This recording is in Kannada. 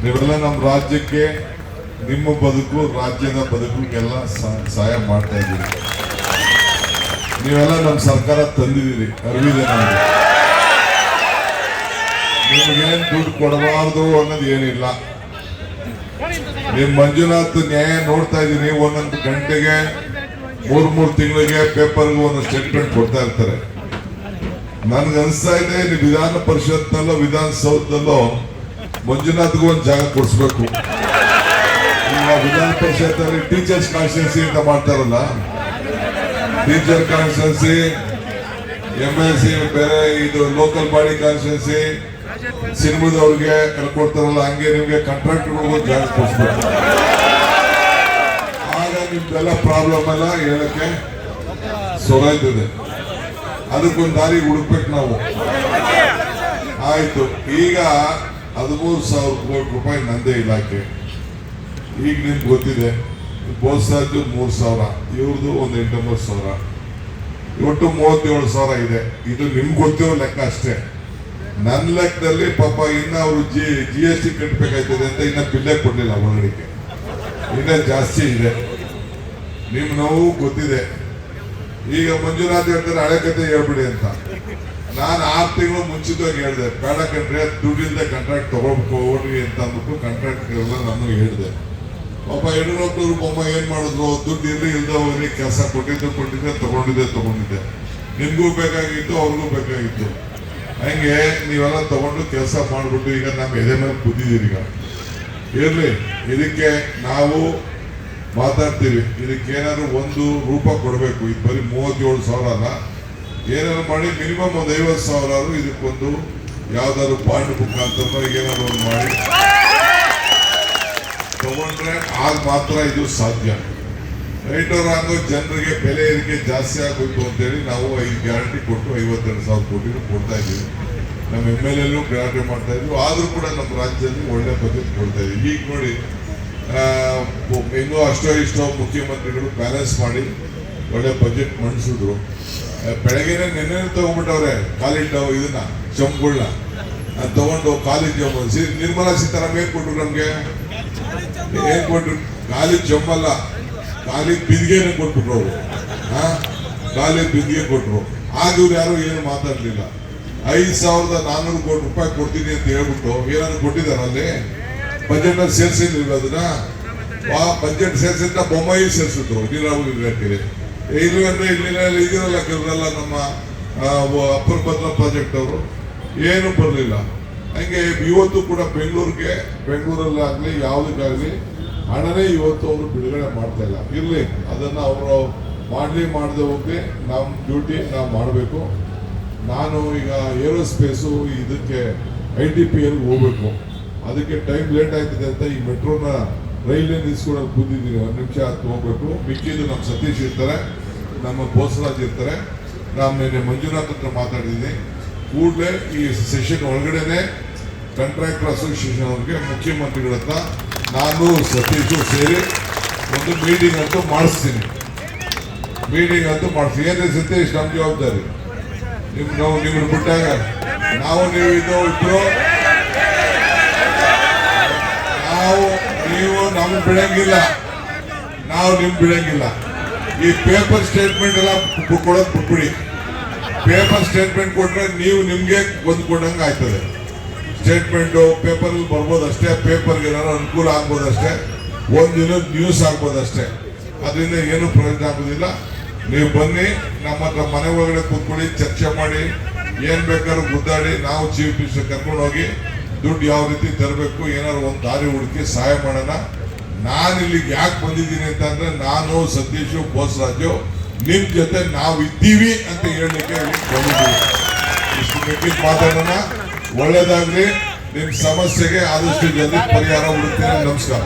ನೀವೆಲ್ಲ ನಮ್ಮ ರಾಜ್ಯಕ್ಕೆ, ನಿಮ್ಮ ಬದುಕು, ರಾಜ್ಯದ ಬದುಕಿಗೆಲ್ಲ ಸಹಾಯ ಮಾಡ್ತಾ ಇದ್ದೀರಿ. ನೀವೆಲ್ಲ ನಮ್ಮ ಸರ್ಕಾರ ತಂದಿದ್ದೀರಿ, ಅರಿವಿದೆ ನಮಗೆ. ನಿಮಗೇನು ದುಡ್ಡು ಕೊಡಬಾರ್ದು ಅನ್ನೋದು ಏನಿಲ್ಲ. ನಿಮ್ ಮಂಜುನಾಥ್ ನ್ಯಾಯ ನೋಡ್ತಾ ಇದ್ದೀನಿ. ಒಂದೊಂದು ಗಂಟೆಗೆ 3 ತಿಂಗಳಿಗೆ ಪೇಪರ್ಗೆ ಒಂದು ಸ್ಟೇಟ್ಮೆಂಟ್ ಕೊಡ್ತಾ ಇರ್ತಾರೆ. ನನ್ಗೆ ಅನಿಸ್ತಾ ಇದೆ, ನೀವು ವಿಧಾನ ಪರಿಷತ್ನಲ್ಲೋ ವಿಧಾನಸೌಧದಲ್ಲೋ ಮಂಜುನಾಥ್ಗೂ ಒಂದು ಜಾಗ ಕೊಡಿಸ್ಬೇಕು. ಈಗ ವಿಧಾನ ಪರಿಷತ್ ಅಲ್ಲಿ ಟೀಚರ್ಸ್ ಕಾನ್ಸ್ಟಿಟ್ಯೂನ್ಸಿ ಅಂತ ಮಾಡ್ತಾರಲ್ಲ, ಟೀಚರ್ ಕಾನ್ಸ್ಟಿಟ್ಯೂನ್ಸಿ, MLC ಬೇರೆ, ಇದು ಲೋಕಲ್ ಬಾಡಿ ಕಾನ್ಸ್ಟಿಟ್ಯೂನ್ಸಿ, ಸಿನಿಮಾದವ್ರಿಗೆ ಕೊಡ್ತಾರಲ್ಲ, ಹಂಗೆ ನಿಮ್ಗೆ ಕಾಂಟ್ರಾಕ್ಟರ್ಗೂ ಜಾಗ ಕೊಡಿಸ್ಬೇಕು. ಆಗ ನಿಮ್ದೆಲ್ಲ ಪ್ರಾಬ್ಲಮ್ ಎಲ್ಲ ಹೇಳಕ್ಕೆ ಸೊರಾಯ್ತದೆ. ಅದಕ್ಕೊಂದು ದಾರಿ ಹುಡುಕ್ಬೇಕು ನಾವು. ಆಯ್ತು, ಈಗ 13,000 ಕೋಟಿ ರೂಪಾಯಿ ನಂದೇ ಇಲಾಖೆ. ಈಗ ನಿಮ್ಗೆ ಗೊತ್ತಿದೆ, ಬೋಸ್ರಾಜು 3,000, ಇವ್ರದ್ದು ಒಂದು 8,900, ಒಟ್ಟು 37,000 ಇದೆ. ಇದು ನಿಮ್ಗೆ ಗೊತ್ತಿರೋ ಲೆಕ್ಕ ಅಷ್ಟೇ. ನನ್ನ ಲೆಕ್ಕದಲ್ಲಿ ಪಾಪ ಇನ್ನ ಅವರು GST ಕಟ್ಟಬೇಕಾಯ್ತದೆ ಅಂತ ಇನ್ನ ಬಿಲ್ಲೇ ಕೊಡ್ಲಿಲ್ಲ. ಒಳಗಡೆಗೆ ಇನ್ನ ಜಾಸ್ತಿ ಇದೆ. ನಿಮ್ ನೋವು ಗೊತ್ತಿದೆ. ಈಗ ಮಂಜುನಾಥ್ ಹೇಳ್ತಾರೆ ಹಳೆ ಕತೆ ಹೇಳ್ಬಿಡಿ ಅಂತ. ನಾನು 6 ತಿಂಗಳು ಮುಂಚಿತವಾಗಿ ಹೇಳಿದೆ, ಬೇಡ ಕಂಡ್ರೆ ದುಡ್ಡಿಂದ ಕಾಂಟ್ರಾಕ್ಟ್ ತಗೊಳ್ರಿ ಅಂತ ಅಂದ್ಬಿಟ್ಟು ಕಾಂಟ್ರಾಕ್ಟ್ ಎಲ್ಲ ನಾನು ಹೇಳಿದೆ. ಪಾಪ ಯಡಿಯೂರಪ್ಪನವ್ರು ಬೊಮ್ಮ ಏನ್ ಮಾಡಿದ್ರು, ದುಡ್ಡು ಇಲ್ದ ಹೋಗ್ರಿ, ಕೆಲಸ ಕೊಟ್ಟಿದ್ದೆ ತಗೊಂಡಿದ್ದೆ. ನಿಮ್ಗೂ ಬೇಕಾಗಿತ್ತು, ಅವ್ರಿಗೂ ಬೇಕಾಗಿತ್ತು. ಹಂಗೆ ನೀವೆಲ್ಲ ತಗೊಂಡು ಕೆಲಸ ಮಾಡ್ಬಿಟ್ಟು ಈಗ ನಮ್ಮ ಎದೆ ಮೇಲೆ ಕೂತಿದ್ದೀರಿ. ಈಗ ಇರ್ಲಿ, ಇದಕ್ಕೆ ನಾವು ಮಾತಾಡ್ತೀವಿ. ಇದಕ್ಕೆ ಏನಾದ್ರು ಒಂದು ರೂಪ ಕೊಡಬೇಕು. ಇದು ಬರೀ 37,000 ಅಲ್ಲ, ಏನಾದ್ರು ಮಾಡಿ ಮಿನಿಮಮ್ ಒಂದು 50,000 ಇದಕ್ಕೊಂದು ಯಾವ್ದಾದ್ರು ಬಾಂಡ್ ಮುಖಾಂತರ ಏನಾದ್ರು ಒಂದು ಮಾಡಿ ತಗೊಂಡ್ರೆ ಆಗ ಮಾತ್ರ ಇದು ಸಾಧ್ಯ. ರೈಟ್ ಅವರ ಆಗೋ ಜನರಿಗೆ ಬೆಲೆ ಏರಿಕೆ ಜಾಸ್ತಿ ಆಗೋಯ್ತು ಅಂತೇಳಿ ನಾವು 5 ಗ್ಯಾರಂಟಿ ಕೊಟ್ಟು 52,000 ಕೋಟಿ ಕೊಡ್ತಾ ಇದ್ದೀವಿ. ನಮ್ಮ MLA ಗ್ಯಾರಂಟಿ ಮಾಡ್ತಾ ಇದ್ವಿ. ಆದ್ರೂ ಕೂಡ ನಮ್ಮ ರಾಜ್ಯದಲ್ಲಿ ಒಳ್ಳೆ ಬಜೆಟ್ ಕೊಡ್ತಾ ಇದ್ದೀವಿ. ಈಗ ನೋಡಿ, ಹೆಂಗೋ ಅಷ್ಟೋ ಇಷ್ಟೋ ಮುಖ್ಯಮಂತ್ರಿಗಳು ಬ್ಯಾಲೆನ್ಸ್ ಮಾಡಿ ಒಳ್ಳೆ ಬಜೆಟ್ ಮಂಡಿಸಿದ್ರು. ಬೆಳಗ್ಗೆನೆ ನೆನ್ನೆ ತಗೊಂಡ್ಬಿಟ್ಟವ್ರೆ ಕಾಲಿಟ್ಟು ಇದನ್ನ ಚಂಪುಗಳನ್ನ ತಗೊಂಡು ಕಾಲೇಜ್ ನಿರ್ಮಲಾ ಸೀತಾರಾಮನ್ ಏನ್ ಕೊಟ್ರು ನಮ್ಗೆ? ಏನ್ ಕೊಟ್ರು? ಖಾಲಿ ಜಮ್ಮಲ್ಲ, ಖಾಲಿ ಬಿದ್ಗೆನೆ ಕೊಟ್ಬಿಟ್ರು ಅವರು. ಖಾಲಿ ಬಿದ್ಗೆ ಕೊಟ್ರು. ಆಗ ಇವ್ರು ಯಾರು ಏನು ಮಾತಾಡ್ಲಿಲ್ಲ. 5,400 ಕೋಟಿ ರೂಪಾಯಿ ಕೊಡ್ತೀನಿ ಅಂತ ಹೇಳ್ಬಿಟ್ಟು ಏನಾದ್ರು ಕೊಟ್ಟಿದಾರಲ್ಲಿ? ಬಜೆಟ್ ಅಲ್ಲಿ ಸೇರ್ಸಿರ್ಲಿಲ್ಲ ಅದನ್ನ. ಬಜೆಟ್ ಸೇರ್ಸಿದ್ದ ಬೊಮ್ಮಾಯಿ ಸೇರ್ಸಿದ್ರು ನೀರಾವರಿ ಇಲಾಖೆಗೆ. ಇಲ್ಲ ಅಂದ್ರೆ ಇದಿರಲ್ಲ ಕೆಲವರೆಲ್ಲ ನಮ್ಮ ಅಪ್ಪರ್ ಭದ್ರಾ ಪ್ರಾಜೆಕ್ಟ್ ಅವರು ಏನು ಬರಲಿಲ್ಲ. ಹಂಗೆ ಇವತ್ತು ಕೂಡ ಬೆಂಗಳೂರಲ್ಲಿ ಆಗ್ಲಿ ಯಾವುದಕ್ಕಾಗ್ಲಿ ಹಣನೇ ಇವತ್ತು ಅವರು ಬಿಡುಗಡೆ ಮಾಡ್ತಾ ಇಲ್ಲ. ಇರ್ಲಿ, ಅದನ್ನ ಅವರು ಮಾಡದೆ ಹೋಗಿ ನಮ್ಮ ಡ್ಯೂಟಿ ನಾವು ಮಾಡಬೇಕು. ನಾನು ಈಗ ಏರೋಸ್ಪೇಸು ಇದಕ್ಕೆ ITPL ಹೋಗ್ಬೇಕು. ಅದಕ್ಕೆ ಟೈಮ್ ಲೇಟ್ ಆಯ್ತದೆ ಅಂತ ಈ ಮೆಟ್ರೋನ ರೈಲ್ವೆ ನಿಲ್ಸ್ಕೊಂಡು ಕೂತಿದ್ದೀನಿ. 1 ನಿಮಿಷ ಹತ್ತು ಹೋಗ್ಬೇಕು. ಮಿಕ್ಕಿದ್ದು ನಮ್ಮ ಸತೀಶ್ ಇರ್ತಾರೆ, ನಮ್ಮ ಬೋಸರಾಜ್ ಇರ್ತಾರೆ. ನಾನು ನಿನ್ನೆ ಮಂಜುನಾಥ್ ಹತ್ರ ಮಾತಾಡಿದ್ದೀನಿ. ಕೂಡಲೇ ಈ ಸೆಷನ್ ಒಳಗಡೆನೆ ಕಾಂಟ್ರಾಕ್ಟರ್ ಅಸೋಸಿಯೇಷನ್ ಅವ್ರಿಗೆ ಮುಖ್ಯಮಂತ್ರಿಗಳ ಹತ್ರ ನಾನು ಸತೀಶು ಸೇರಿ ಒಂದು ಮೀಟಿಂಗ್ ಅಂತೂ ಮಾಡಿಸ್ತೀನಿ. ಏನೇ ಸತೀಶ್, ನಮ್ಮ ಜವಾಬ್ದಾರಿ. ನಿಮ್ಮನ್ನು ಬಿಟ್ಟಾಗ ನಾವು ನೀವು ಇಬ್ರು ನೀವು ನಮ್ಗೆ ಬಿಡಂಗಿಲ್ಲ, ನಾವು ನಿಮ್ಗೆ ಬಿಡಂಗಿಲ್ಲ. ಈ ಪೇಪರ್ ಸ್ಟೇಟ್ಮೆಂಟ್ ಎಲ್ಲ ಕೊಡೋದು ಬಿಟ್ಬಿಡಿ. ಪೇಪರ್ ಸ್ಟೇಟ್ಮೆಂಟ್ ಕೊಟ್ರೆ ನೀವು ನಿಮ್ಗೆ ಹೊಂದ್ಕೊಂಡಂಗೆ ಆಯ್ತದೆ. ಸ್ಟೇಟ್ಮೆಂಟು ಪೇಪರ್ ಬರ್ಬೋದಷ್ಟೇ, ಪೇಪರ್ಗೆ ಏನಾದ್ರು ಅನುಕೂಲ ಆಗ್ಬೋದಷ್ಟೇ, ಒಂದಿನ ನ್ಯೂಸ್ ಆಗ್ಬೋದಷ್ಟೇ. ಅದರಿಂದ ಏನು ಪ್ರಯೋಜನ ಆಗೋದಿಲ್ಲ. ನೀವು ಬನ್ನಿ, ನಮ್ಮ ಹತ್ರ ಮನೆ ಒಳಗಡೆ ಕೂತ್ಕೊಳ್ಳಿ, ಚರ್ಚೆ ಮಾಡಿ, ಏನ್ ಬೇಕಾದ್ರೂ ಗುದ್ದಾಡಿ, ನಾವು ಚೀಫ್ ಮಿನಿಸ್ಟರ್ ಕರ್ಕೊಂಡು ಹೋಗಿ ದುಡ್ಡು ಯಾವ ರೀತಿ ತರಬೇಕು, ಏನಾದ್ರು ಒಂದು ದಾರಿ ಹುಡುಕಿ ಸಹಾಯ ಮಾಡೋಣ. ನಾನು ಇಲ್ಲಿಗೆ ಯಾಕೆ ಬಂದಿದ್ದೀನಿ ಅಂತಂದ್ರೆ, ನಾನು ಸತೀಶು ಬೋಸರಾಜು ನಿಮ್ ಜೊತೆ ನಾವು ಇದ್ದೀವಿ ಅಂತ ಹೇಳಲಿಕ್ಕೆ ಬಂದಿದ್ದೀವಿ. ಇಷ್ಟು ಮಿಕ್ಕಿದ್ ಮಾತಾಡೋಣ. ಒಳ್ಳೇದಾಗ್ಲಿ. ನಿಮ್ ಸಮಸ್ಯೆಗೆ ಆದಷ್ಟು ಜಲ್ದಿ ಪರಿಹಾರ ಹುಡುಕ್ತೀನಿ. ನಮಸ್ಕಾರ.